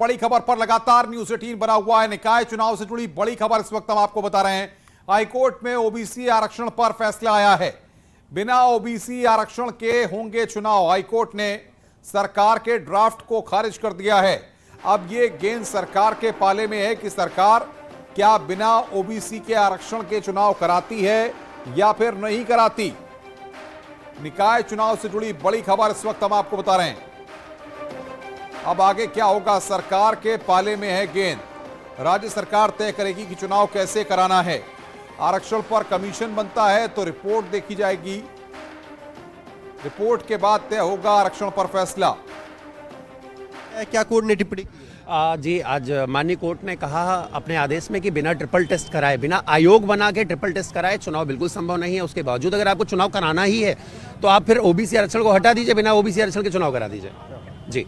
बड़ी खबर पर लगातार न्यूज 18 बना हुआ है। निकाय चुनाव से जुड़ी बड़ी खबर इस वक्त हम आपको बता रहे हैं। हाईकोर्ट में ओबीसी आरक्षण पर फैसला आया है। बिना ओबीसी आरक्षण के होंगे चुनाव। हाईकोर्ट ने सरकार के ड्राफ्ट को खारिज कर दिया है। अब यह गेंद सरकार के पाले में है कि सरकार क्या बिना ओबीसी के आरक्षण के चुनाव कराती है या फिर नहीं कराती। निकाय चुनाव से जुड़ी बड़ी खबर इस वक्त हम आपको बता रहे हैं। अब आगे क्या होगा, सरकार के पाले में है गेंद। राज्य सरकार तय करेगी कि चुनाव कैसे कराना है। आरक्षण पर कमीशन बनता है तो रिपोर्ट देखी जाएगी। रिपोर्ट के बाद तय होगा आरक्षण पर फैसला। क्या कोर्ट ने टिप्पणी जी, आज माननीय कोर्ट ने कहा अपने आदेश में कि बिना ट्रिपल टेस्ट कराए, बिना आयोग बना के ट्रिपल टेस्ट कराए चुनाव बिल्कुल संभव नहीं है। उसके बावजूद अगर आपको चुनाव कराना ही है तो आप फिर ओबीसी आरक्षण को हटा दीजिए, बिना ओबीसी आरक्षण के चुनाव करा दीजिए। जी,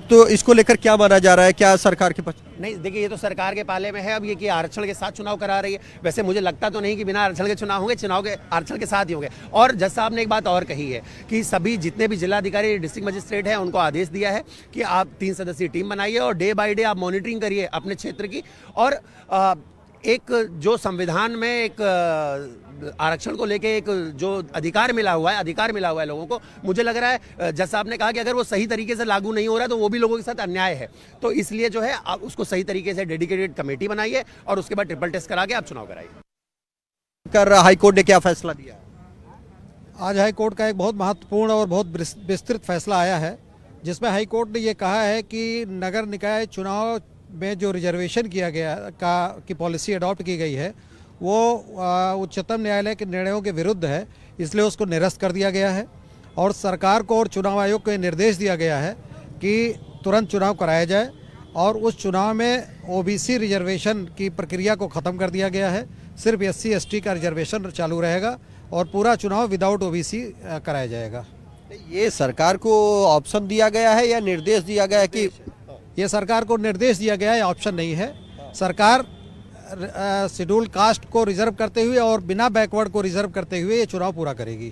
तो इसको लेकर क्या माना जा रहा है, क्या सरकार के पास? नहीं, देखिए ये तो सरकार के पाले में है अब ये कि आरक्षण के साथ चुनाव करा रही है। वैसे मुझे लगता तो नहीं कि बिना आरक्षण के चुनाव होंगे, चुनाव के आरक्षण के साथ ही होंगे। और जज साहब ने एक बात और कही है कि सभी जितने भी जिलाधिकारी डिस्ट्रिक्ट मजिस्ट्रेट हैं उनको आदेश दिया है कि आप 3 सदस्यीय टीम बनाइए और डे बाय डे आप मॉनिटरिंग करिए अपने क्षेत्र की। और एक जो संविधान में एक आरक्षण को लेके एक जो अधिकार मिला हुआ है लोगों को, मुझे लग रहा है जज साहब ने कहा कि अगर वो सही तरीके से लागू नहीं हो रहा तो वो भी लोगों के साथ अन्याय है। तो इसलिए जो है आप उसको सही तरीके से डेडिकेटेड कमेटी बनाइए और उसके बाद ट्रिपल टेस्ट करा के आप चुनाव कराइए। हाईकोर्ट ने क्या फैसला दिया? आज हाईकोर्ट का एक बहुत महत्वपूर्ण और बहुत विस्तृत फैसला आया है, जिसमें हाईकोर्ट ने ये कहा है कि नगर निकाय चुनाव में जो रिजर्वेशन किया गया की पॉलिसी अडॉप्ट की गई है वो उच्चतम न्यायालय के निर्णयों के विरुद्ध है, इसलिए उसको निरस्त कर दिया गया है। और सरकार को और चुनाव आयोग को ये निर्देश दिया गया है कि तुरंत चुनाव कराया जाए और उस चुनाव में ओबीसी रिजर्वेशन की प्रक्रिया को ख़त्म कर दिया गया है। सिर्फ SC ST का रिजर्वेशन चालू रहेगा और पूरा चुनाव विदाउट ओबीसी कराया जाएगा। ये सरकार को ऑप्शन दिया गया है या निर्देश दिया गया है? कि ये सरकार को निर्देश दिया गया है, ऑप्शन नहीं है। सरकार शेड्यूल्ड कास्ट को रिजर्व करते हुए और बिना बैकवर्ड को रिजर्व करते हुए ये चुनाव पूरा करेगी,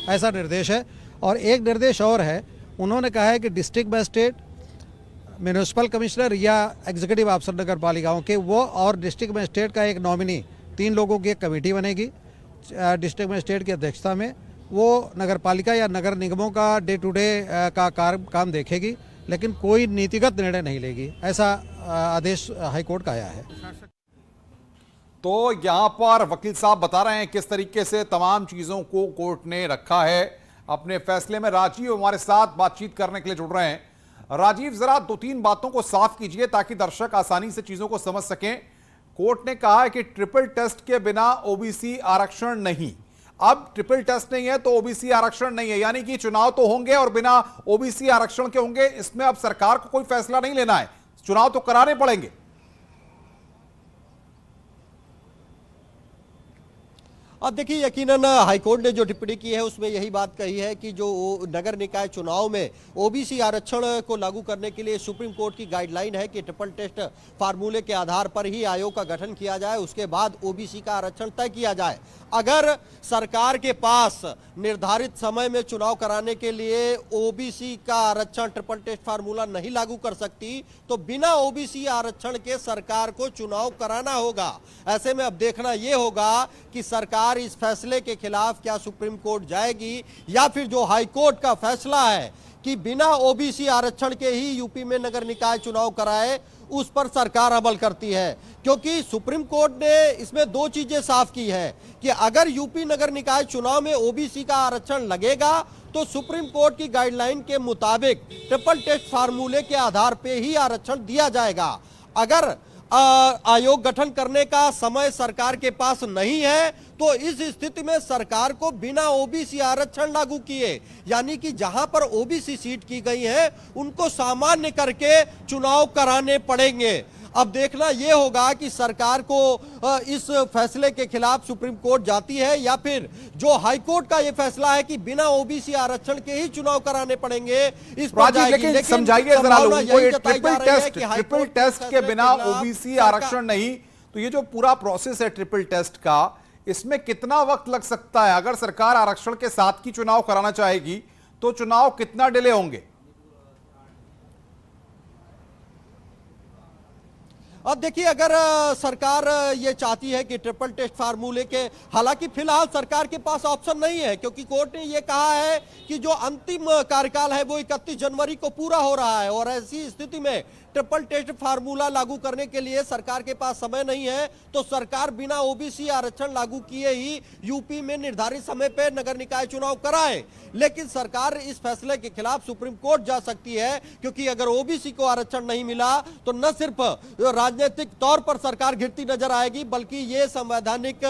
ऐसा निर्देश है। और एक निर्देश और है, उन्होंने कहा है कि डिस्ट्रिक्ट मजिस्ट्रेट, म्यूनिसिपल कमिश्नर या एग्जीक्यूटिव अफसर नगर पालिकाओं के वो और डिस्ट्रिक्ट मजिस्ट्रेट का एक नॉमिनी, 3 लोगों की एक कमेटी बनेगी डिस्ट्रिक्ट मजिस्ट्रेट की अध्यक्षता में। वो नगर पालिका या नगर निगमों का डे टू डे का काम देखेगी, लेकिन कोई नीतिगत निर्णय नहीं लेगी। ऐसा आदेश हाईकोर्ट का आया है। तो यहां पर वकील साहब बता रहे हैं किस तरीके से तमाम चीजों को कोर्ट ने रखा है अपने फैसले में। राजीव हमारे साथ बातचीत करने के लिए जुड़ रहे हैं। राजीव, जरा 2-3 बातों को साफ कीजिए ताकि दर्शक आसानी से चीजों को समझ सकें। कोर्ट ने कहा है कि ट्रिपल टेस्ट के बिना ओबीसी आरक्षण नहीं। अब ट्रिपल टेस्ट नहीं है तो ओबीसी आरक्षण नहीं है, यानी कि चुनाव तो होंगे और बिना ओबीसी आरक्षण के होंगे। इसमें अब सरकार को कोई फैसला नहीं लेना है, चुनाव तो कराने पड़ेंगे। अब देखिए, यकीनन हाईकोर्ट ने जो टिप्पणी की है उसमें यही बात कही है कि जो नगर निकाय चुनाव में ओबीसी आरक्षण को लागू करने के लिए सुप्रीम कोर्ट की गाइडलाइन है कि ट्रिपल टेस्ट फार्मूले के आधार पर ही आयोग का गठन किया जाए, उसके बाद ओबीसी का आरक्षण तय किया जाए। अगर सरकार के पास निर्धारित समय में चुनाव कराने के लिए ओबीसी का आरक्षण ट्रिपल टेस्ट फार्मूला नहीं लागू कर सकती तो बिना ओबीसी आरक्षण के सरकार को चुनाव कराना होगा। ऐसे में अब देखना यह होगा कि सरकार इस फैसले के खिलाफ क्या सुप्रीम कोर्ट जाएगी या फिर जो हाई कोर्ट का फैसला है कि बिना ओबीसी आरक्षण के ही यूपी में नगर निकाय चुनाव कराए उस पर सरकार अमल करती है। क्योंकि सुप्रीम कोर्ट ने इसमें 2 चीजें साफ की है कि अगर यूपी नगर निकाय चुनाव में ओबीसी का आरक्षण लगेगा तो सुप्रीम कोर्ट की गाइडलाइन के मुताबिक ट्रिपल टेस्ट फार्मूले के आधार पर ही आरक्षण दिया जाएगा। अगर आयोग गठन करने का समय सरकार के पास नहीं है तो इस स्थिति में सरकार को बिना ओबीसी आरक्षण लागू किए, यानी कि जहां पर ओबीसी सीट की गई है उनको सामान्य करके चुनाव कराने पड़ेंगे। अब देखना यह होगा कि सरकार को इस फैसले के खिलाफ सुप्रीम कोर्ट जाती है या फिर जो हाईकोर्ट का यह फैसला है कि बिना ओबीसी आरक्षण के ही चुनाव कराने पड़ेंगे इस पर जाएगी। लेकिन समझाइए जरा लोगों को, ये ट्रिपल टेस्ट के बिना ओबीसी आरक्षण नहीं, तो ये जो पूरा प्रोसेस है ट्रिपल टेस्ट का, इसमें कितना वक्त लग सकता है? अगर सरकार आरक्षण के साथ की चुनाव कराना चाहेगी तो चुनाव कितना डिले होंगे? अब देखिए, अगर सरकार ये चाहती है कि ट्रिपल टेस्ट फार्मूले के, हालांकि फिलहाल सरकार के पास ऑप्शन नहीं है, क्योंकि कोर्ट ने ये कहा है कि जो अंतिम कार्यकाल है वो 31 जनवरी को पूरा हो रहा है, और ऐसी स्थिति में ट्रिपल टेस्ट फार्मूला लागू करने के लिए सरकार के पास समय नहीं है, तो सरकार बिना ओबीसी आरक्षण लागू किए ही यूपी में निर्धारित समय पर नगर निकाय चुनाव कराए। लेकिन सरकार इस फैसले के खिलाफ सुप्रीम कोर्ट जा सकती है, क्योंकि अगर ओबीसी को आरक्षण नहीं मिला तो न सिर्फ राजनीतिक तौर पर सरकार गिरती नजर आएगी, बल्कि ये संवैधानिक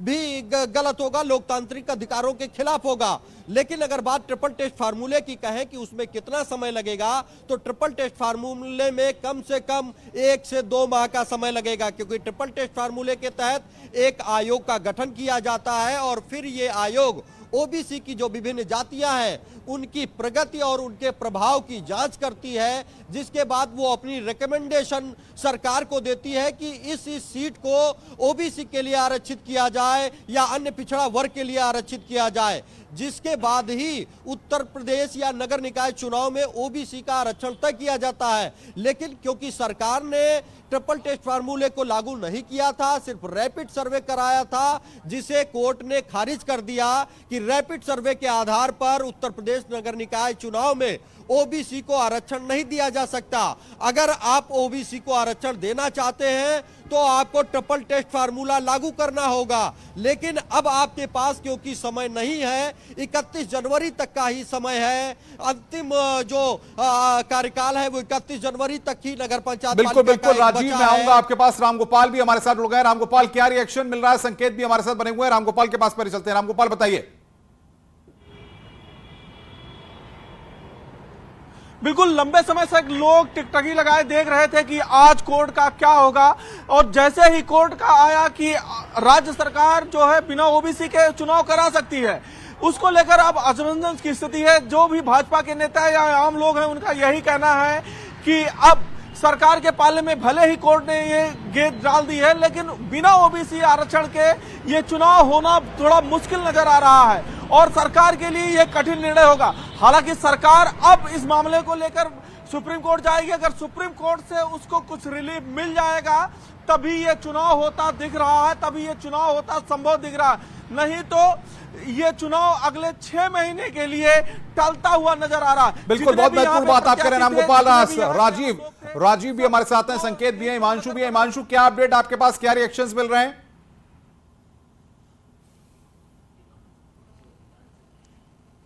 भी गलत होगा, लोकतांत्रिक अधिकारों के खिलाफ होगा। लेकिन अगर बात ट्रिपल टेस्ट फार्मूले की कहें कि उसमें कितना समय लगेगा, तो ट्रिपल टेस्ट फार्मूले में कम से कम 1 से 2 माह का समय लगेगा, क्योंकि ट्रिपल टेस्ट फार्मूले के तहत एक आयोग का गठन किया जाता है और फिर ये आयोग ओबीसी की जो विभिन्न जातियां हैं उनकी प्रगति और उनके प्रभाव की जांच करती है, जिसके बाद वो अपनी रिकमेंडेशन सरकार को देती है कि इस सीट को ओबीसी के लिए आरक्षित किया जाए या अन्य पिछड़ा वर्ग के लिए आरक्षित किया जाए, जिसके बाद ही उत्तर प्रदेश या नगर निकाय चुनाव में ओबीसी का आरक्षण तय किया जाता है। लेकिन क्योंकि सरकार ने ट्रिपल टेस्ट फार्मूले को लागू नहीं किया था, सिर्फ रैपिड सर्वे कराया था, जिसे कोर्ट ने खारिज कर दिया कि रैपिड सर्वे के आधार पर उत्तर प्रदेश नगर निकाय चुनाव में ओबीसी को आरक्षण नहीं दिया जा सकता। अगर आप ओबीसी को आरक्षण देना चाहते हैं तो आपको ट्रिपल टेस्ट फार्मूला लागू करना होगा। लेकिन अब आपके पास क्योंकि समय नहीं है, 31 जनवरी तक का ही समय है, अंतिम जो कार्यकाल है वो 31 जनवरी तक ही नगर पंचायत। बिल्कुल बिल्कुल राजीव, मैं आऊंगा आपके पास। रामगोपाल भी हमारे साथ जुड़ गए। रामगोपाल, क्या रिएक्शन मिल रहा है? संकेत भी हमारे साथ बने हुए हैं, रामगोपाल के पास पर चलते हैं। रामगोपाल बताइए। बिल्कुल, लंबे समय से लोग टिकटकी लगाए देख रहे थे कि आज कोर्ट का क्या होगा, और जैसे ही कोर्ट का आया कि राज्य सरकार जो है बिना ओबीसी के चुनाव करा सकती है, उसको लेकर अब असमंजस की स्थिति है। जो भी भाजपा के नेता या आम लोग हैं उनका यही कहना है कि अब सरकार के पाले में भले ही कोर्ट ने ये गेंद डाल दी है, लेकिन बिना ओबीसी आरक्षण के ये चुनाव होना थोड़ा मुश्किल नजर आ रहा है और सरकार के लिए ये कठिन निर्णय होगा। हालांकि सरकार अब इस मामले को लेकर सुप्रीम कोर्ट जाएगी। अगर सुप्रीम कोर्ट से उसको कुछ रिलीफ मिल जाएगा तभी ये चुनाव होता दिख रहा है, तभी ये चुनाव होता संभव दिख रहा है, नहीं तो ये चुनाव अगले 6 महीने के लिए टलता हुआ नजर आ रहा है। बिल्कुल, बहुत महत्वपूर्ण बात आप कह रहे हैं रामगोपाल। राजीव भी हमारे साथ हैं, संकेत भी है, हिमांशु भी है। हिमांशु, क्या अपडेट आपके पास, क्या रिएक्शंस मिल रहे हैं?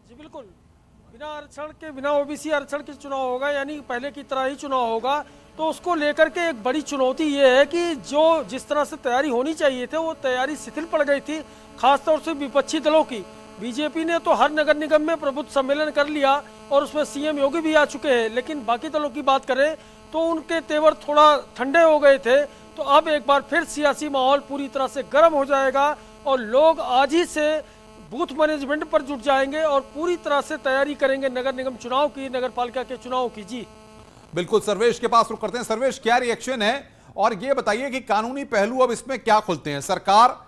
जी बिल्कुल, बिना आरक्षण के, बिना ओबीसी आरक्षण के चुनाव होगा, यानी पहले की तरह ही चुनाव होगा। तो उसको लेकर के एक बड़ी चुनौती ये है कि जो जिस तरह से तैयारी होनी चाहिए थी वो तैयारी शिथिल पड़ गई थी, खासतौर से विपक्षी दलों की। बीजेपी ने तो हर नगर निगम में प्रबुद्ध सम्मेलन कर लिया और उसमें सीएम योगी भी आ चुके हैं, लेकिन बाकी दलों की बात करें तो उनके तेवर थोड़ा ठंडे हो गए थे। तो अब एक बार फिर सियासी माहौल पूरी तरह से गर्म हो जाएगा और लोग आज ही से बूथ मैनेजमेंट पर जुट जाएंगे और पूरी तरह से तैयारी करेंगे नगर निगम चुनाव की, नगर पालिका के चुनाव की। जी बिल्कुल, सर्वेश के पास रुक करते हैं। सर्वेश, क्या रिएक्शन है और ये बताइए कि कानूनी पहलू अब इसमें क्या खुलते हैं? सरकार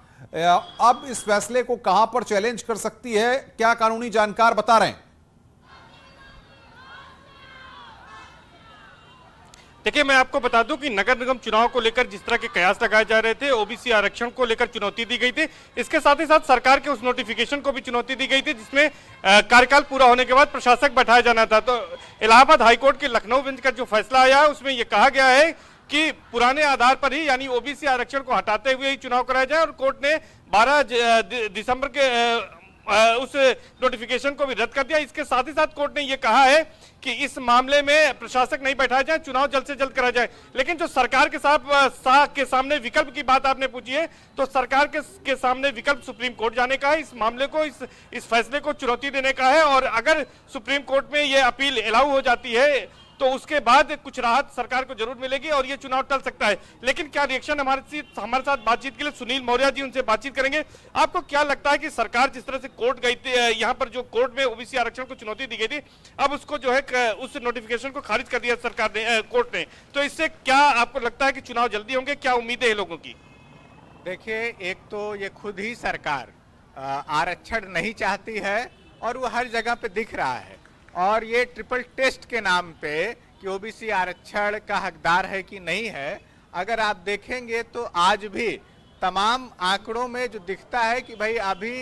अब इस फैसले को कहां पर चैलेंज कर सकती है, क्या कानूनी जानकार बता रहे हैं? देखिए, मैं आपको बता दूं कि नगर निगम चुनाव को लेकर जिस तरह के कयास लगाए जा रहे थे, ओबीसी आरक्षण को लेकर चुनौती दी गई थी, इसके साथ ही साथ सरकार के उस नोटिफिकेशन को भी चुनौती दी गई थी जिसमें कार्यकाल पूरा होने के बाद प्रशासक बैठाया जाना था। तो इलाहाबाद हाईकोर्ट के लखनऊ बेंच का जो फैसला आया है उसमें यह कहा गया है कि पुराने आधार पर ही, यानी ओबीसी आरक्षण को हटाते हुए ही चुनाव कराया जाए, और कोर्ट ने 12 दिसंबर के उस नोटिफिकेशन को भी रद्द कर दिया। इसके साथ ही साथ कोर्ट ने यह कहा है कि इस मामले में प्रशासक नहीं बैठाया जाए, चुनाव जल्द से जल्द कराया जाए। लेकिन जो सरकार के सामने विकल्प की बात आपने पूछी है, तो सरकार के सामने विकल्प सुप्रीम कोर्ट जाने का है, इस मामले को, इस फैसले को चुनौती देने का है, और अगर सुप्रीम कोर्ट में यह अपील अलाउ हो जाती है तो उसके बाद कुछ राहत सरकार को जरूर मिलेगी और ये चुनाव टल सकता है। लेकिन क्या रिएक्शन हमारे साथ बातचीत के लिए सुनील मौर्य जी, उनसे बातचीत करेंगे। आपको क्या लगता है कि सरकार जिस तरह से कोर्ट गई थी, यहाँ पर जो कोर्ट में ओबीसी आरक्षण को चुनौती दी गई थी, अब उसको जो है उस नोटिफिकेशन को खारिज कर दिया सरकार ने, कोर्ट ने, तो इससे क्या आपको लगता है कि चुनाव जल्दी होंगे? क्या उम्मीदें हैं लोगों की? देखिए, एक तो ये खुद ही सरकार आरक्षण नहीं चाहती है और वो हर जगह पे दिख रहा है, और ये ट्रिपल टेस्ट के नाम पे कि ओबीसी आरक्षण का हकदार है कि नहीं है, अगर आप देखेंगे तो आज भी तमाम आंकड़ों में जो दिखता है कि भाई अभी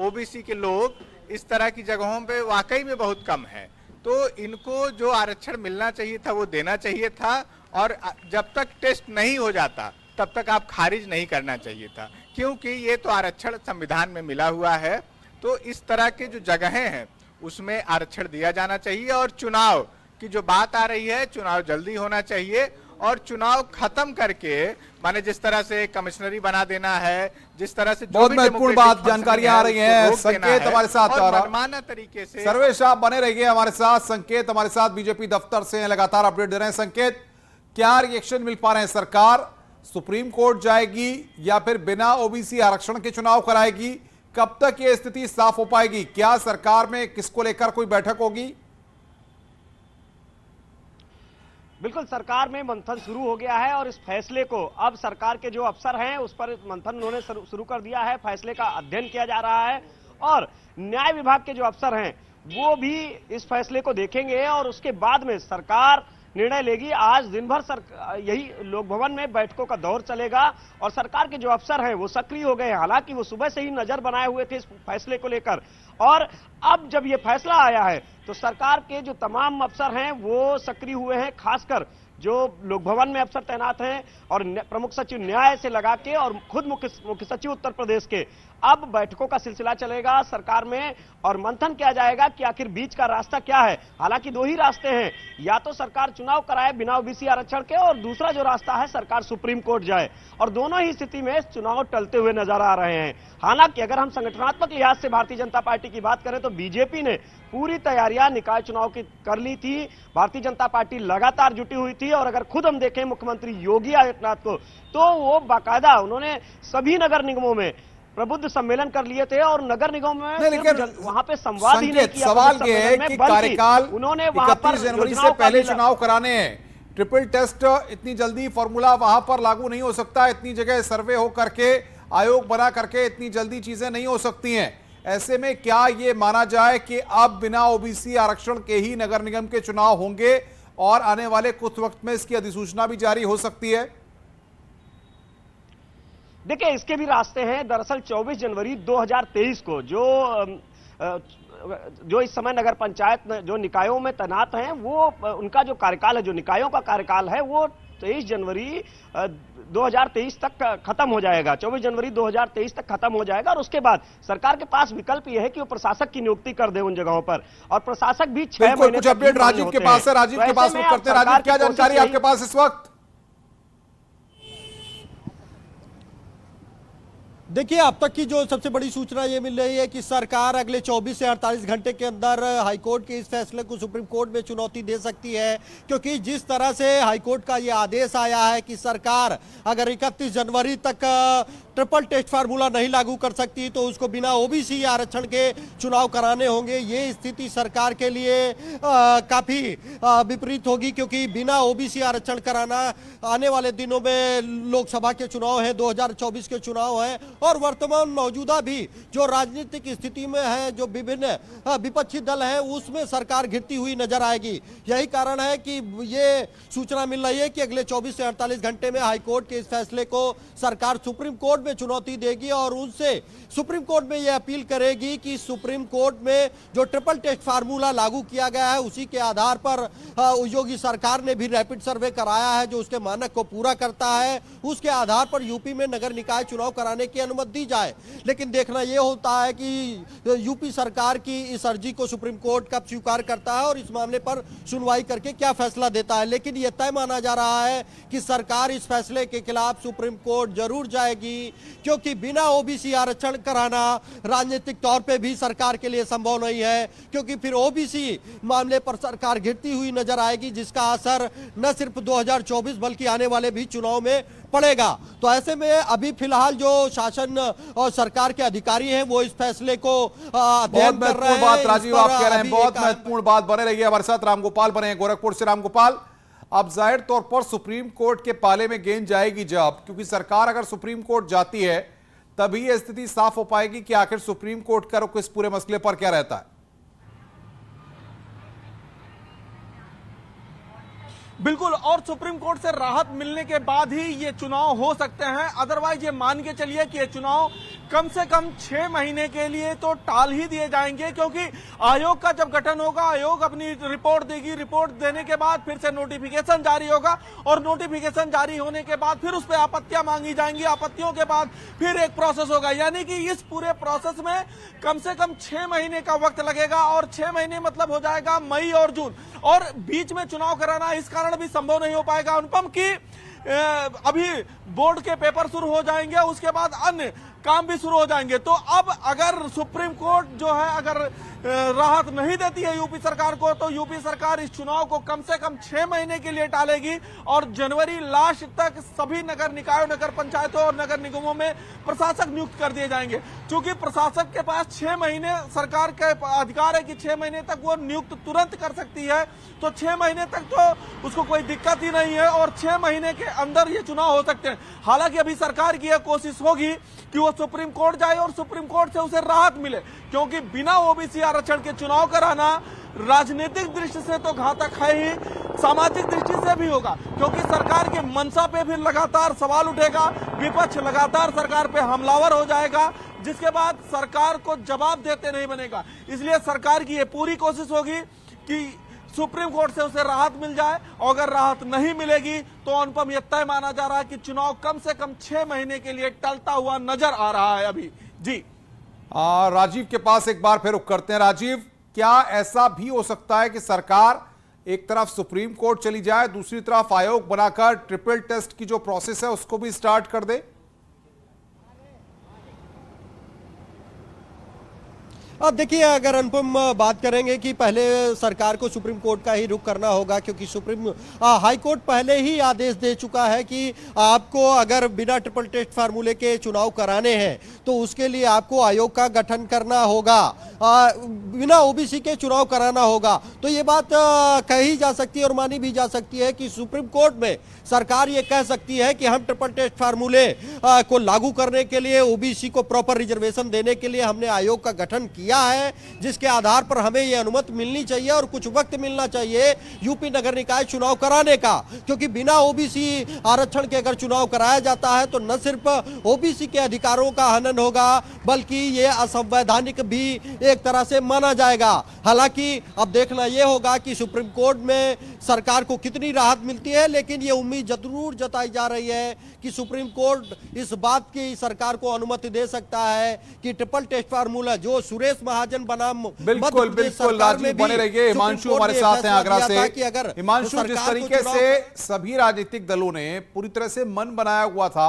ओबीसी के लोग इस तरह की जगहों पे वाकई में बहुत कम है। तो इनको जो आरक्षण मिलना चाहिए था वो देना चाहिए था, और जब तक टेस्ट नहीं हो जाता तब तक आप खारिज नहीं करना चाहिए था, क्योंकि ये तो आरक्षण संविधान में मिला हुआ है। तो इस तरह के जो जगहें हैं उसमें आरक्षण दिया जाना चाहिए। और चुनाव की जो बात आ रही है, चुनाव जल्दी होना चाहिए और चुनाव खत्म करके, माने जिस तरह से कमिश्नरी बना देना है, जिस तरह से बहुत महत्वपूर्ण बात जानकारियां आ रही हैं। संकेत हमारे साथ मनमाना तरीके से सर्वेश आप बने रहिए हमारे साथ। संकेत हमारे साथ बीजेपी दफ्तर से लगातार अपडेट दे रहे हैं। संकेत, क्या रिएक्शन मिल पा रहे हैं? सरकार सुप्रीम कोर्ट जाएगी या फिर बिना ओबीसी आरक्षण के चुनाव कराएगी? कब तक यह स्थिति साफ हो पाएगी? क्या सरकार में किसको लेकर कोई बैठक होगी? बिल्कुल, सरकार में मंथन शुरू हो गया है और इस फैसले को अब सरकार के जो अफसर हैं उस पर मंथन उन्होंने शुरू कर दिया है। फैसले का अध्ययन किया जा रहा है और न्याय विभाग के जो अफसर हैं वो भी इस फैसले को देखेंगे और उसके बाद में सरकार निर्णय लेगी। आज दिन भर यही लोक भवन में बैठकों का दौर चलेगा और सरकार के जो अफसर हैं वो सक्रिय हो गए हैं। हालांकि वो सुबह से ही नजर बनाए हुए थे इस फैसले को लेकर, और अब जब ये फैसला आया है तो सरकार के जो तमाम अफसर हैं वो सक्रिय हुए हैं। खासकर जो लोक भवन में अफसर तैनात हैं और प्रमुख सचिव न्याय से लगा के और खुद मुख्य सचिव उत्तर प्रदेश के, अब बैठकों का सिलसिला चलेगा सरकार में और मंथन किया जाएगा कि आखिर बीच का रास्ता क्या है। हालांकि दो ही रास्ते हैं, या तो सरकार चुनाव कराए बिना ओबीसी आरक्षण के, और दूसरा जो रास्ता है सरकार सुप्रीम कोर्ट जाए, और दोनों ही स्थिति में चुनाव टलते हुए नजर आ रहे हैं। हालांकि अगर हम संगठनात्मक लिहाज से भारतीय जनता पार्टी की बात करें तो बीजेपी ने पूरी तैयारियां निकाय चुनाव की कर ली थी। भारतीय जनता पार्टी लगातार जुटी हुई थी और अगर खुद हम देखें मुख्यमंत्री योगी आदित्यनाथ को तो वो बाकायदा उन्होंने सभी नगर निगमों में प्रबुद्ध सम्मेलन कर लिए थे और नगर निगम में वहां पे संवाद ही नहीं किया। सवाल ये है कि कार्यकाल उन्होंने 31 जनवरी से पहले चुनाव कराने हैं। ट्रिपल टेस्ट इतनी जल्दी फॉर्मूला वहां पर लागू नहीं हो सकता। इतनी जगह सर्वे हो करके, आयोग बना करके इतनी जल्दी चीजें नहीं हो सकती हैं। ऐसे में क्या ये माना जाए कि अब बिना ओबीसी आरक्षण के ही नगर निगम के चुनाव होंगे और आने वाले कुछ वक्त में इसकी अधिसूचना भी जारी हो सकती है? देखिए, इसके भी रास्ते हैं। दरअसल 24 जनवरी 2023 को जो इस समय नगर पंचायत जो निकायों में तैनात हैं वो उनका जो कार्यकाल है, जो निकायों का कार्यकाल है, वो 23 जनवरी 2023 तक खत्म हो जाएगा। 24 जनवरी 2023 तक खत्म हो जाएगा और उसके बाद सरकार के पास विकल्प यह है कि वो प्रशासक की नियुक्ति कर दे उन जगहों पर, और प्रशासक भी 6 महीने कुछ अपडेट राजीव के पास है। राजीव के पास करते हैं। राजीव, क्या जानकारी आपके पास इस वक्त? देखिए, अब तक की जो सबसे बड़ी सूचना ये मिल रही है कि सरकार अगले 24 से 48 घंटे के अंदर हाईकोर्ट के इस फैसले को सुप्रीम कोर्ट में चुनौती दे सकती है, क्योंकि जिस तरह से हाईकोर्ट का ये आदेश आया है कि सरकार अगर 31 जनवरी तक ट्रिपल टेस्ट फार्मूला नहीं लागू कर सकती तो उसको बिना ओबीसी आरक्षण के चुनाव कराने होंगे। ये स्थिति सरकार के लिए काफी विपरीत होगी, क्योंकि बिना ओबीसी आरक्षण कराना, आने वाले दिनों में लोकसभा के चुनाव है, 2024 के चुनाव है और वर्तमान मौजूदा भी जो राजनीतिक स्थिति में है, जो विभिन्न विपक्षी दल है, उसमें सरकार घिरती हुई नजर आएगी। यही कारण है कि ये सूचना मिल रही है कि अगले 24 से 48 घंटे में हाईकोर्ट के इस फैसले को सरकार सुप्रीम कोर्ट में चुनौती देगी और उनसे सुप्रीम कोर्ट में यह अपील करेगी कि सुप्रीम कोर्ट में जो ट्रिपल टेस्ट फार्मूला लागू किया गया है उसी के आधार पर योगी सरकार ने भी रैपिड सर्वे कराया है जो उसके मानक को पूरा करता है, उसके आधार पर यूपी में नगर निकाय चुनाव कराने की अनुमति दी जाए। लेकिन देखना यह होता है कि यूपी सरकार की इस अर्जी को सुप्रीम कोर्ट कब स्वीकार करता है और इस मामले पर सुनवाई करके क्या फैसला देता है। लेकिन यह तय माना जा रहा है कि सरकार इस फैसले के खिलाफ सुप्रीम कोर्ट जरूर जाएगी, क्योंकि बिना ओबीसी आरक्षण कराना राजनीतिक तौर पे भी सरकार के लिए संभव नहीं है, क्योंकि फिर ओबीसी मामले पर सरकार घिरती हुई नजर आएगी, जिसका असर न सिर्फ 2024 बल्कि आने वाले भी चुनाव में पड़ेगा। तो ऐसे में अभी फिलहाल जो शासन और सरकार के अधिकारी हैं वो इस फैसले को अध्ययन कर रहे हैं। बात राजीव आप कह रहे हैं, बहुत महत्वपूर्ण बात। बने रहिए हमारे साथ। रामगोपाल बने हैं गोरखपुर से। रामगोपाल, अब जाहिर तौर पर सुप्रीम कोर्ट के पाले में गेंद जाएगी जब, क्योंकि सरकार अगर सुप्रीम कोर्ट जाती है तभी यह स्थिति साफ हो पाएगी कि आखिर सुप्रीम कोर्ट का रुख इस पूरे मसले पर क्या रहता है। बिल्कुल, और सुप्रीम कोर्ट से राहत मिलने के बाद ही ये चुनाव हो सकते हैं। अदरवाइज ये मान के चलिए कि ये चुनाव कम से कम 6 महीने के लिए तो टाल ही दिए जाएंगे, क्योंकि आयोग का जब गठन होगा, आयोग अपनी रिपोर्ट देगी, रिपोर्ट देने के बाद फिर से नोटिफिकेशन जारी होगा और नोटिफिकेशन जारी होने के बाद फिर उस पर आपत्तियां मांगी जाएंगी, आपत्तियों के बाद फिर एक प्रोसेस होगा। यानी कि इस पूरे प्रोसेस में कम से कम 6 महीने का वक्त लगेगा, और 6 महीने मतलब हो जाएगा मई और जून, और बीच में चुनाव कराना इस कारण भी संभव नहीं हो पाएगा अनुपम की अभी बोर्ड के पेपर शुरू हो जाएंगे, उसके बाद अन्य काम भी शुरू हो जाएंगे। तो अब अगर सुप्रीम कोर्ट जो है अगर राहत नहीं देती है यूपी सरकार को, तो यूपी सरकार इस चुनाव को कम से कम 6 महीने के लिए टालेगी और जनवरी लास्ट तक सभी नगर निकायों, नगर पंचायतों और नगर निगमों में प्रशासक नियुक्त कर दिए जाएंगे। क्योंकि प्रशासक के पास 6 महीने सरकार का अधिकार है कि 6 महीने तक वो नियुक्त तुरंत कर सकती है, तो 6 महीने तक तो उसको कोई दिक्कत ही नहीं है और 6 महीने के अंदर ये चुनाव हो सकते हैं। हालांकि अभी सरकार की यह कोशिश होगी कि वो सुप्रीम कोर्ट जाए और सुप्रीम कोर्ट से उसे राहत मिले, क्योंकि बिना ओबीसी आरक्षण के चुनाव कराना राजनीतिक दृष्टि से तो घातक है ही, सामाजिक दृष्टि से भी होगा, क्योंकि सरकार के मंशा पे फिर लगातार सवाल उठेगा, विपक्ष लगातार सरकार पे हमलावर हो जाएगा, जिसके बाद सरकार को जवाब देते नहीं बनेगा। इसलिए सरकार की ये पूरी कोशिश होगी कि सुप्रीम कोर्ट से उसे राहत मिल जाए, और अगर राहत नहीं मिलेगी तो अनुपम यह तय माना जा रहा है कि चुनाव कम से कम 6 महीने के लिए टलता हुआ नजर आ रहा है अभी। जी राजीव के पास एक बार फिर रुख करते हैं। राजीव, क्या ऐसा भी हो सकता है कि सरकार एक तरफ सुप्रीम कोर्ट चली जाए, दूसरी तरफ आयोग बनाकर ट्रिपल टेस्ट की जो प्रोसेस है उसको भी स्टार्ट कर दे? अब देखिए, अगर अनुपम बात करेंगे कि पहले सरकार को सुप्रीम कोर्ट का ही रुख करना होगा, क्योंकि हाई कोर्ट पहले ही आदेश दे चुका है कि आपको अगर बिना ट्रिपल टेस्ट फार्मूले के चुनाव कराने हैं तो उसके लिए आपको आयोग का गठन करना होगा, बिना ओबीसी के चुनाव कराना होगा। तो ये बात कही जा सकती है और मानी भी जा सकती है कि सुप्रीम कोर्ट में सरकार ये कह सकती है कि हम ट्रिपल टेस्ट फार्मूले को लागू करने के लिए, ओबीसी को प्रॉपर रिजर्वेशन देने के लिए हमने आयोग का गठन किया है, जिसके आधार पर हमें यह अनुमति मिलनी चाहिए और कुछ वक्त मिलना चाहिए यूपी नगर निकाय चुनाव कराने का। क्योंकि बिना ओबीसी आरक्षण के अगर चुनाव कराया जाता है तो न सिर्फ ओबीसी के अधिकारों का हनन होगा, बल्कि यह असंवैधानिक भी एक तरह से माना जाएगा। हालांकि अब देखना यह होगा कि सुप्रीम कोर्ट में सरकार को कितनी राहत मिलती है, लेकिन यह उम्मीद जरूर जताई जा रही है कि सुप्रीम कोर्ट इस बात की सरकार को अनुमति दे सकता है कि ट्रिपल टेस्ट फार्मूला जो सुरेश महाजन बनाम बिल्कुल राजीव बने रहिए। हिमांशु हमारे साथ हैं आगरा से। हिमांशु, जिस तरीके से सभी राजनीतिक दलों ने पूरी तरह से मन बनाया हुआ था,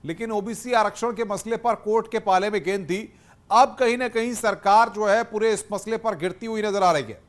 लेकिन ओबीसी आरक्षण के मसले पर कोर्ट के पाले में गेंद थी, अब कहीं ना कहीं सरकार जो है पूरे इस मसले पर गिरती हुई नजर आ रही है।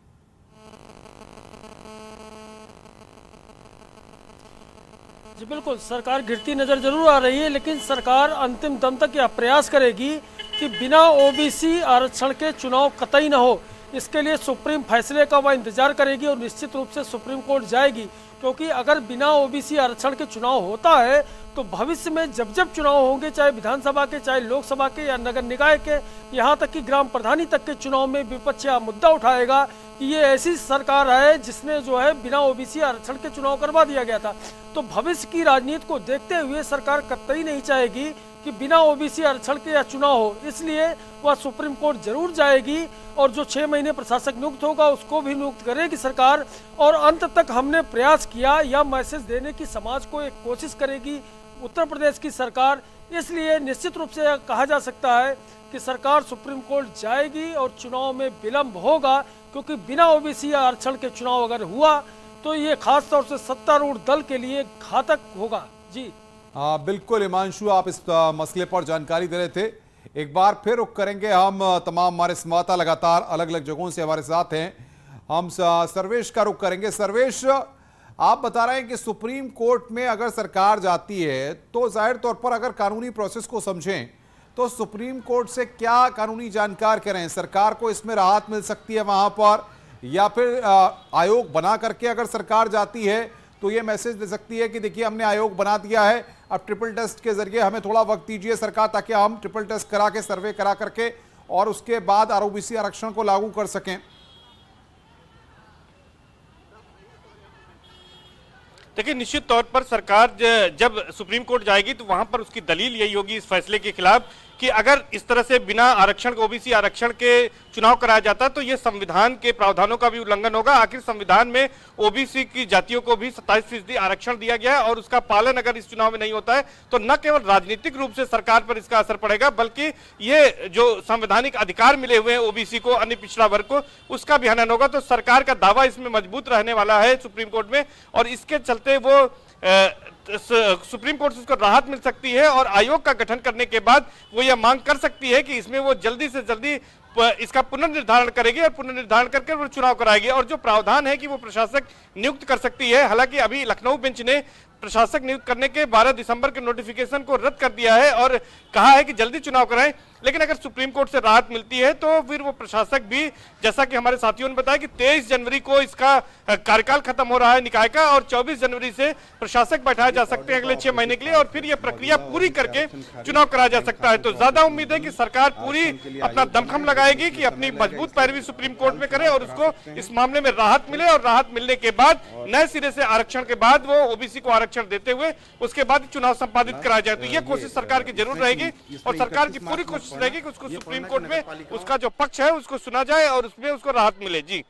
जी बिल्कुल, सरकार गिरती नजर जरूर आ रही है, लेकिन सरकार अंतिम दम तक यह प्रयास करेगी कि बिना ओबीसी आरक्षण के चुनाव कतई न हो। इसके लिए सुप्रीम फैसले का वह इंतजार करेगी और निश्चित रूप से सुप्रीम कोर्ट जाएगी, क्योंकि अगर बिना ओबीसी आरक्षण के चुनाव होता है तो भविष्य में जब जब चुनाव होंगे, चाहे विधानसभा के, चाहे लोकसभा के या नगर निकाय के, यहाँ तक कि ग्राम प्रधानी तक के चुनाव में विपक्ष यह मुद्दा उठाएगा कि ये ऐसी सरकार है जिसने जो है बिना ओबीसी आरक्षण के चुनाव करवा दिया गया था। तो भविष्य की राजनीति को देखते हुए सरकार कतई नहीं चाहेगी कि बिना ओबीसी आरक्षण के या चुनाव हो, इसलिए वह सुप्रीम कोर्ट जरूर जाएगी और जो 6 महीने प्रशासक नियुक्त होगा उसको भी नियुक्त करेगी सरकार। और अंत तक हमने प्रयास किया या मैसेज देने की समाज को एक कोशिश करेगी उत्तर प्रदेश की सरकार। इसलिए निश्चित रूप से कहा जा सकता है कि सरकार सुप्रीम कोर्ट जाएगी और चुनाव में विलंब होगा, क्योंकि बिना ओबीसी आरक्षण के चुनाव अगर हुआ तो ये खास तौर से सत्तारूढ़ दल के लिए घातक होगा। जी बिल्कुल हिमांशु, आप इस मसले पर जानकारी दे रहे थे। एक बार फिर रुख करेंगे हम, तमाम हमारे संवाददाता लगातार अलग अलग जगहों से हमारे साथ हैं, हम सर्वेश का रुख करेंगे। सर्वेश, आप बता रहे हैं कि सुप्रीम कोर्ट में अगर सरकार जाती है तो जाहिर तौर पर अगर कानूनी प्रोसेस को समझें तो सुप्रीम कोर्ट से क्या कानूनी जानकार करें, सरकार को इसमें राहत मिल सकती है वहां पर, या फिर आयोग बना करके अगर सरकार जाती है तो ये मैसेज दे सकती है कि देखिए हमने आयोग बना दिया है, अब ट्रिपल टेस्ट के जरिए हमें थोड़ा वक्त दीजिए सरकार, ताकि हम ट्रिपल टेस्ट करा के, सर्वे करा करके और उसके बाद ओबीसी आरक्षण को लागू कर सकें? देखिए, निश्चित तौर पर सरकार जब सुप्रीम कोर्ट जाएगी तो वहां पर उसकी दलील यही होगी इस फैसले के खिलाफ कि अगर इस तरह से बिना आरक्षण ओबीसी आरक्षण के चुनाव कराया जाता तो ये संविधान के प्रावधानों का भी उल्लंघन होगा। आखिर संविधान में ओबीसी की जातियों को भी 27% आरक्षण दिया गया है और उसका पालन अगर इस चुनाव में नहीं होता है तो न केवल राजनीतिक रूप से सरकार पर इसका असर पड़ेगा, बल्कि ये जो संवैधानिक अधिकार मिले हुए हैं ओबीसी को, अन्य पिछड़ा वर्ग को, उसका भी हनन होगा। तो सरकार का दावा इसमें मजबूत रहने वाला है सुप्रीम कोर्ट में, और इसके चलते वो सुप्रीम कोर्ट से उसको राहत मिल सकती है और आयोग का गठन करने के बाद वो यह मांग कर सकती है कि इसमें वो जल्दी से जल्दी इसका पुनर्निर्धारण करेगी और पुनर्निर्धारण करके वो चुनाव कराएगी। और जो प्रावधान है कि वो प्रशासक नियुक्त कर सकती है, हालांकि अभी लखनऊ बेंच ने प्रशासक नियुक्त करने के 12 दिसंबर के नोटिफिकेशन को रद्द कर दिया है और कहा है कि जल्दी चुनाव कराएं। लेकिन अगर सुप्रीम कोर्ट से राहत मिलती है तो फिर वो प्रशासक भी, जैसा कि हमारे साथियों ने बताया कि 23 जनवरी को इसका कार्यकाल खत्म हो रहा है निकाय का, और 24 जनवरी से प्रशासक बैठाए जा सकते हैं अगले 6 महीने के लिए, और फिर यह प्रक्रिया पूरी करके चुनाव कराया जा सकता है। तो ज्यादा उम्मीद है कि सरकार पूरी अपना दमखम लगाएगी कि अपनी मजबूत पैरवी सुप्रीम कोर्ट में करे और उसको इस मामले में राहत मिले, और राहत मिलने के बाद नए सिरे से आरक्षण के बाद वो ओबीसी को आरक्षण देते हुए उसके बाद चुनाव संपादित कराया जाए। तो ये कोशिश सरकार की जरूर रहेगी और सरकार की पूरी कोशिश रहेगी कि उसको सुप्रीम कोर्ट में उसका जो पक्ष है उसको सुना जाए और उसमें उसको राहत मिले। जी,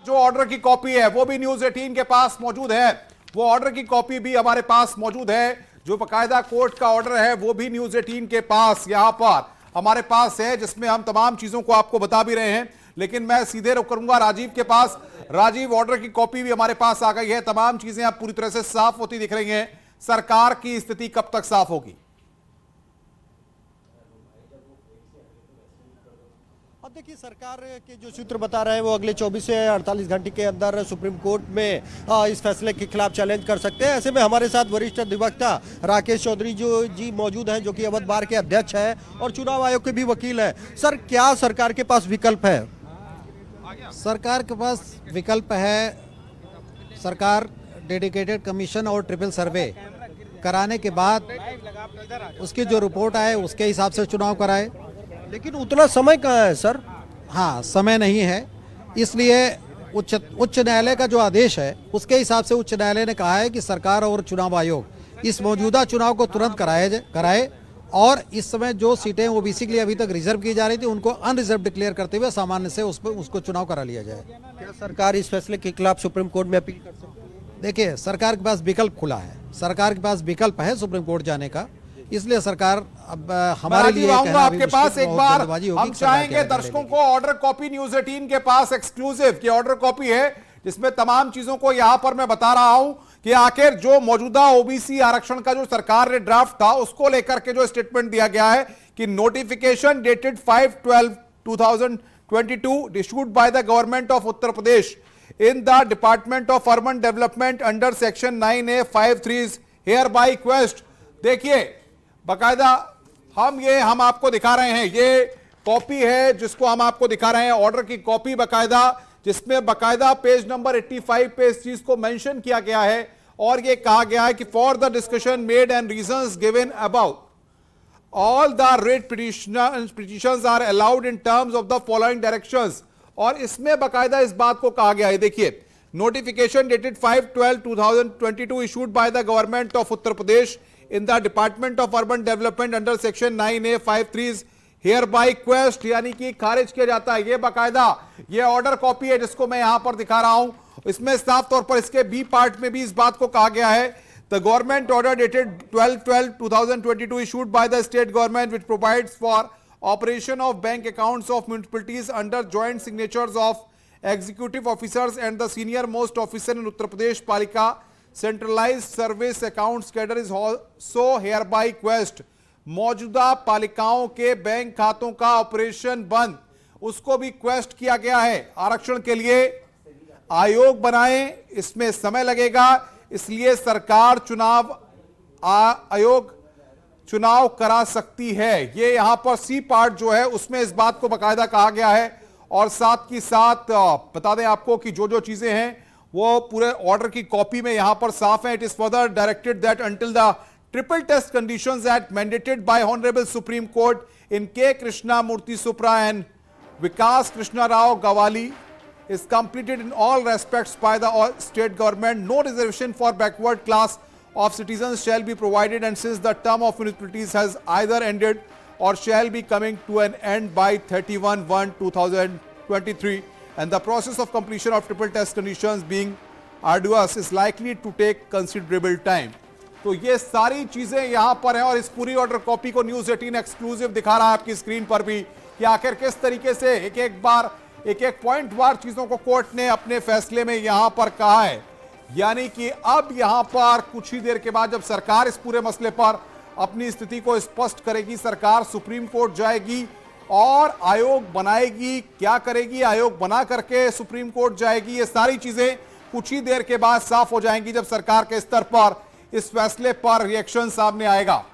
जो ऑर्डर की कॉपी है वो भी न्यूज 18 के पास मौजूद है, वो ऑर्डर की कॉपी भी हमारे पास मौजूद है। जो बकायदा कोर्ट का ऑर्डर है वो भी न्यूज 18 के पास यहां पर हमारे पास है, जिसमें हम तमाम चीजों को आपको बता भी रहे हैं। लेकिन मैं सीधे रुख करूंगा राजीव के पास। राजीव, ऑर्डर की कॉपी भी हमारे पास आ गई है, तमाम चीजें अब पूरी तरह से साफ होती दिख रही हैं। सरकार की स्थिति कब तक साफ होगी? अब देखिए, सरकार के जो सूत्र बता रहे हैं वो अगले 24 से 48 घंटे के अंदर सुप्रीम कोर्ट में इस फैसले के खिलाफ चैलेंज कर सकते हैं। ऐसे में हमारे साथ वरिष्ठ अधिवक्ता राकेश चौधरी जी मौजूद हैं, जो कि अवध बार के अध्यक्ष हैं और चुनाव आयोग के भी वकील हैं। सर, क्या सरकार के पास विकल्प है? सरकार के पास विकल्प है। सरकार डेडिकेटेड कमीशन और ट्रिपल सर्वे कराने के बाद उसकी जो रिपोर्ट आए उसके हिसाब से चुनाव कराए। लेकिन उतना समय कहाँ है सर? हाँ, समय नहीं है, इसलिए उच्च न्यायालय का जो आदेश है उसके हिसाब से उच्च न्यायालय ने कहा है कि सरकार और चुनाव आयोग इस मौजूदा चुनाव को तुरंत कराए और इस समय जो सीटें ओबीसी के लिए अभी तक रिजर्व की जा रही थी उनको अनरिजर्व डिक्लेयर करते हुए सामान्य से उसको चुनाव करा लिया जाए। क्या सरकार इस फैसले के खिलाफ सुप्रीम कोर्ट में अपील कर सकती है? देखिए, सरकार के पास विकल्प खुला है, सरकार के पास विकल्प है सुप्रीम कोर्ट जाने का, इसलिए सरकार अब हमारे लिए आऊंगा आपके पास एक बार। हम चाहेंगे दर्शकों को ऑर्डर कॉपी न्यूज 18 के पास एक्सक्लूसिव की ऑर्डर कॉपी है, जिसमें तमाम चीजों को यहां पर मैं बता रहा हूं कि आखिर जो मौजूदा ओबीसी आरक्षण का जो सरकार ने ड्राफ्ट था उसको लेकर के जो स्टेटमेंट दिया गया है कि notification dated 5/12/2022 issued by the government of Uttar Pradesh in the department of urban development under section 9A53 here by quest. देखिए, बाकायदा हम आपको दिखा रहे हैं, ये कॉपी है जिसको हम आपको दिखा रहे हैं, ऑर्डर की कॉपी बाकायदा, जिसमें बाकायदा पेज नंबर 85 पे इस चीज को मेंशन किया गया है और ये कहा गया है कि for the discussion made and reasons given about all the rate petitions are allowed in terms of the following directions. और इसमें बाकायदा इस बात को कहा गया है, देखिए, notification dated 5/12/2022 issued by the government of Uttar Pradesh in the Department of Urban Development under Section 9A53 hereby quest, यानी कि खारिज किया जाता है। ये बाकायदा ये ऑर्डर कॉपी है जिसको मैं यहां पर दिखा रहा हूं। इसमें साफ तौर पर इसके बी पार्ट में भी इस बात को कहा गया है, the government order dated 12/12/2022 issued by the state government which provides for operation of bank accounts of municipalities under joint signatures of executive officers and the senior most officer in Uttar Pradesh Palika centralize service accounts cadre is so here by quest. मौजूदा पालिकाओं के bank खातों का operation बंद, उसको भी quest किया गया है। आरक्षण के लिए आयोग बनाए, इसमें समय लगेगा, इसलिए सरकार आयोग चुनाव करा सकती है। ये यहां पर सी पार्ट जो है उसमें इस बात को बाकायदा कहा गया है। और साथ ही साथ बता दें आपको कि जो जो चीजें हैं वो पूरे ऑर्डर की कॉपी में यहां पर साफ है। It is further directed that until the triple test conditions at mandated by honourable supreme court in K Krishna Murthy supra and Vikas Krishna Rao Gawali is completed in all respects by the state government. No reservation for backward class of citizens shall be provided, and since the term of municipalities has either ended or shall be coming to an end by 31/1/2023, and the process of completion of triple test conditions being arduous is likely to take considerable time. तो ये सारी चीजें यहां पर हैं, और इस पूरी ऑर्डर कॉपी को न्यूज 18 एक्सक्लूसिव दिखा रहा है आपकी स्क्रीन पर भी कि आखिर किस तरीके से एक एक पॉइंट वार चीजों को कोर्ट ने अपने फैसले में यहां पर कहा है। यानी कि अब यहां पर कुछ ही देर के बाद जब सरकार इस पूरे मसले पर अपनी स्थिति को स्पष्ट करेगी, सरकार सुप्रीम कोर्ट जाएगी और आयोग बनाएगी। क्या करेगी? आयोग बना करके सुप्रीम कोर्ट जाएगी। ये सारी चीजें कुछ ही देर के बाद साफ हो जाएंगी जब सरकार के स्तर पर इस फैसले पर रिएक्शन सामने आएगा।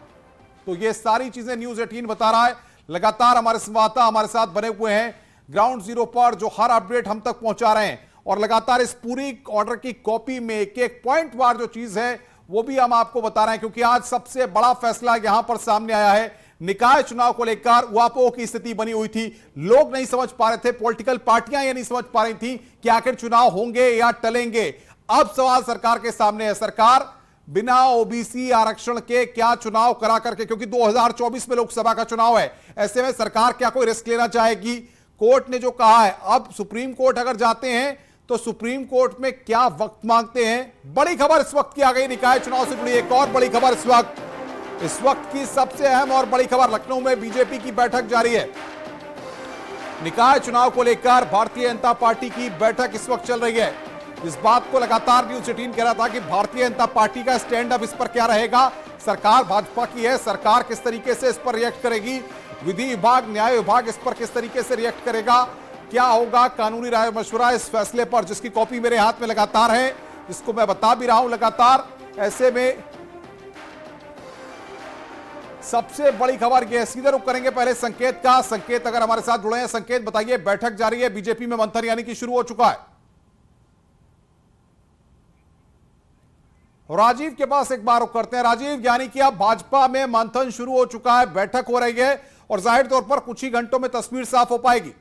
तो ये सारी चीजें न्यूज 18 बता रहा है। लगातार हमारे संवाददाता हमारे साथ बने हुए हैं ग्राउंड जीरो पर, जो हर अपडेट हम तक पहुंचा रहे हैं, और लगातार इस पूरी ऑर्डर की कॉपी में एक एक पॉइंट वार जो चीज है वो भी हम आपको बता रहे हैं, क्योंकि आज सबसे बड़ा फैसला यहां पर सामने आया है। निकाय चुनाव को लेकर उहापोह की स्थिति बनी हुई थी। लोग नहीं समझ पा रहे थे, पॉलिटिकल पार्टियां ये नहीं समझ पा रही थी कि आखिर चुनाव होंगे या टलेंगे। अब सवाल सरकार के सामने है। सरकार बिना ओबीसी आरक्षण के क्या चुनाव करा करके, क्योंकि 2024 में लोकसभा का चुनाव है, ऐसे में सरकार क्या कोई रिस्क लेना चाहेगी? कोर्ट ने जो कहा है, अब सुप्रीम कोर्ट अगर जाते हैं तो सुप्रीम कोर्ट में क्या वक्त मांगते हैं? बड़ी खबर इस वक्त की आ गई निकाय चुनाव से जुड़ी एक और बड़ी खबर इस वक्त की सबसे अहम और बड़ी खबर। लखनऊ में बीजेपी की बैठक जारी है। निकाय चुनाव को लेकर भारतीय जनता पार्टी की बैठक इस वक्त चल रही है। इस बात को लगातार न्यूज 18 कह रहा था कि भारतीय जनता पार्टी का स्टैंड अब इस पर क्या रहेगा। सरकार भाजपा की है, सरकार किस तरीके से इस पर रिएक्ट करेगी, विधि विभाग न्याय विभाग इस पर किस तरीके से रिएक्ट करेगा, क्या होगा कानूनी राय मशवरा इस फैसले पर, जिसकी कॉपी मेरे हाथ में लगातार है, जिसको मैं बता भी रहा हूं लगातार। ऐसे में सबसे बड़ी खबर यह है, सीधे रुख करेंगे पहले संकेत का। संकेत अगर हमारे साथ जुड़े हैं, संकेत बताइए, बैठक जारी है, बीजेपी में मंथन यानी कि शुरू हो चुका है। राजीव के पास एक बार रुख करते हैं। राजीव, यानी कि अब भाजपा में मंथन शुरू हो चुका है, बैठक हो रही है और जाहिर तौर पर कुछ ही घंटों में तस्वीर साफ हो पाएगी।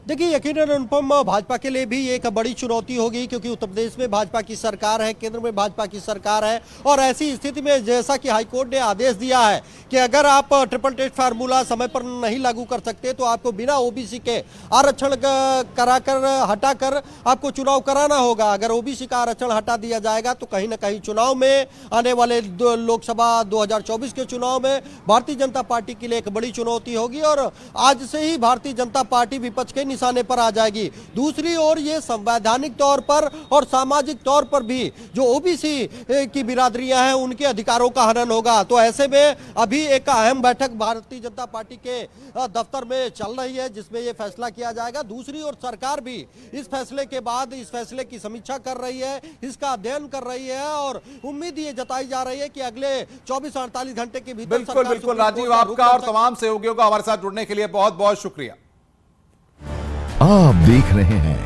देखिए, यकीनन अनुपम, भाजपा के लिए भी एक बड़ी चुनौती होगी, क्योंकि उत्तर प्रदेश में भाजपा की सरकार है, केंद्र में भाजपा की सरकार है, और ऐसी स्थिति में जैसा कि हाईकोर्ट ने आदेश दिया है कि अगर आप ट्रिपल टेस्ट फार्मूला समय पर नहीं लागू कर सकते तो आपको बिना ओबीसी के आरक्षण कराकर हटाकर आपको चुनाव कराना होगा। अगर ओबीसी का आरक्षण हटा दिया जाएगा तो कहीं ना कहीं चुनाव में, आने वाले लोकसभा 2024 के चुनाव में भारतीय जनता पार्टी के लिए एक बड़ी चुनौती होगी, और आज से ही भारतीय जनता पार्टी विपक्ष के निशाने पर आ जाएगी। दूसरी ओर ये संवैधानिक तौर पर और सामाजिक तौर पर भी जो ओबीसी की बिरादरियां हैं उनके अधिकारों का हनन होगा। तो ऐसे में अभी एक अहम बैठक भारतीय जनता पार्टी के दफ्तर में चल रही है, जिसमें यह फैसला किया जाएगा। दूसरी ओर सरकार भी इस फैसले के बाद इस फैसले की समीक्षा कर रही है, इसका अध्ययन कर रही है, और उम्मीद ये जताई जा रही है कि अगले 24-48 घंटे के भीतर। बिल्कुल राजीव, आपका और तमाम सहयोगियों का हमारे साथ जुड़ने के लिए बहुत बहुत शुक्रिया। आप देख रहे हैं